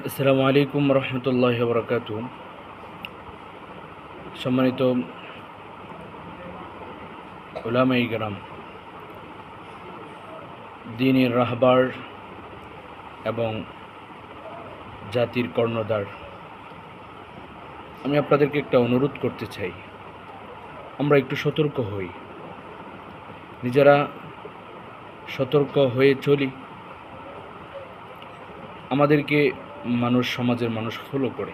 আসসালামু আলাইকুম রহমতুল্লাহি ওয়া বারাকাতুহু। সম্মানিত উলামায়ে কেরাম, দ্বীনের রাহবার এবং জাতির কর্ণধার, আমি আপনাদেরকে একটা অনুরোধ করতে চাই, আমরা একটু সতর্ক হই, নিজেরা সতর্ক হয়ে চলি। আমাদেরকে সমাজের মানুষ ফলো করে,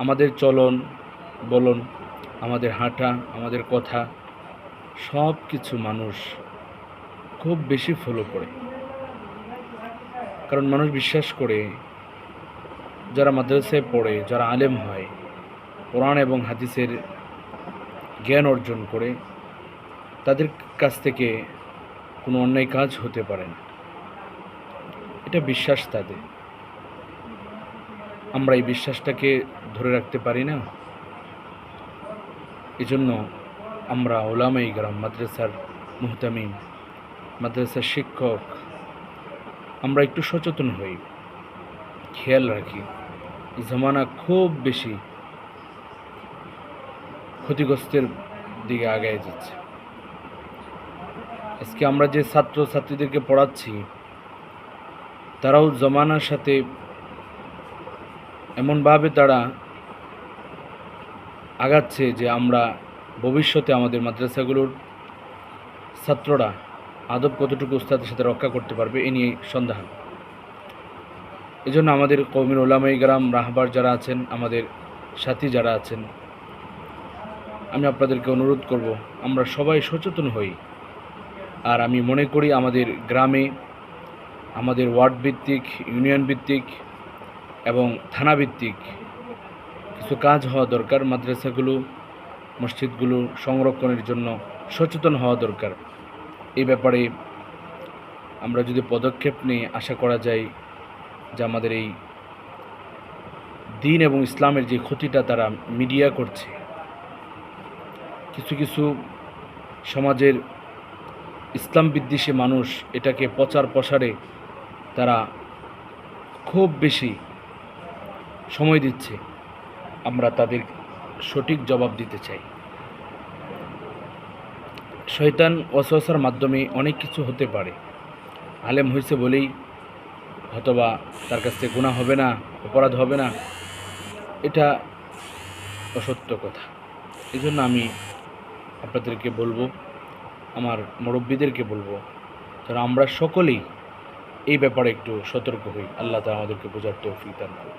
আমাদের চলন বলন, আমাদের হাঁটা, আমাদের কথা সব কিছু মানুষ খুব বেশি ফলো করে। কারণ মানুষ বিশ্বাস করে, যারা মাদ্রাসায় পড়ে, যারা আলেম হয়, কোরআন এবং হাদিসের জ্ঞান অর্জন করে, তাদের কাছ থেকে কোনো অন্যায় কাজ হতে পারে না, এটা বিশ্বাস তাদের। আমরা এই বিশ্বাসটাকে ধরে রাখতে পারি না। এজন্য আমরা উলামায়ে কেরাম, মাদ্রাসার মুহতামিম, মাদ্রাসার শিক্ষক, আমরা একটু সচেতন হই, খেয়াল রাখি। জামানা খুব বেশি ক্ষতিগ্রস্তের দিকে আগায় যাচ্ছে। আজকে আমরা যে ছাত্র ছাত্রীদেরকে পড়াচ্ছি, তারাও জামানার সাথে এমনভাবে তারা আগাচ্ছে যে আমরা ভবিষ্যতে আমাদের মাদ্রাসাগুলোর ছাত্ররা আদব কতটুকু উস্তাদের সাথে রক্ষা করতে পারবে, এ নিয়ে সন্দেহান। এজন্য আমাদের কওমের উলামায়ে কেরাম, রাহবার যারা আছেন, আমাদের সাথী যারা আছেন, আমি আপনাদেরকে অনুরোধ করব, আমরা সবাই সচেতন হই। আর আমি মনে করি আমাদের গ্রামে, আমাদের ওয়ার্ড ভিত্তিক, ইউনিয়ন ভিত্তিক এবং থানা ভিত্তিক কিছু কাজ হওয়া দরকার। মাদ্রাসাগুলো, মসজিদগুলো সংরক্ষণের জন্য সচেতন হওয়া দরকার। এই ব্যাপারে আমরা যদি পদক্ষেপ নিই, আশা করা যায় যে আমাদের এই দ্বীন এবং ইসলামের যে ক্ষতিটা তারা মিডিয়া করছে, কিছু কিছু সমাজের ইসলাম বিদ্বেষী মানুষ এটাকে প্রচার প্রসারে তারা খুব বেশি সময় দিচ্ছে, আমরা তাদের সঠিক জবাব দিতে চাই। শয়তান ওয়াসওয়াসার মাধ্যমে অনেক কিছু হতে পারে। আলেম হয়েছে বলেই হয়তোবা তার কাছ থেকে গুনাহ হবে না, অপরাধ হবে না, এটা অসত্য কথা। এই জন্য আমি আপনাদেরকে বলবো, আমার মুরব্বীদেরকে বলবো, যেন আমরা সকলেই এই ব্যাপারে একটু সতর্ক হই। আল্লাহ তাআলা আমাদেরকে বোঝার তৌফিক দান করুন।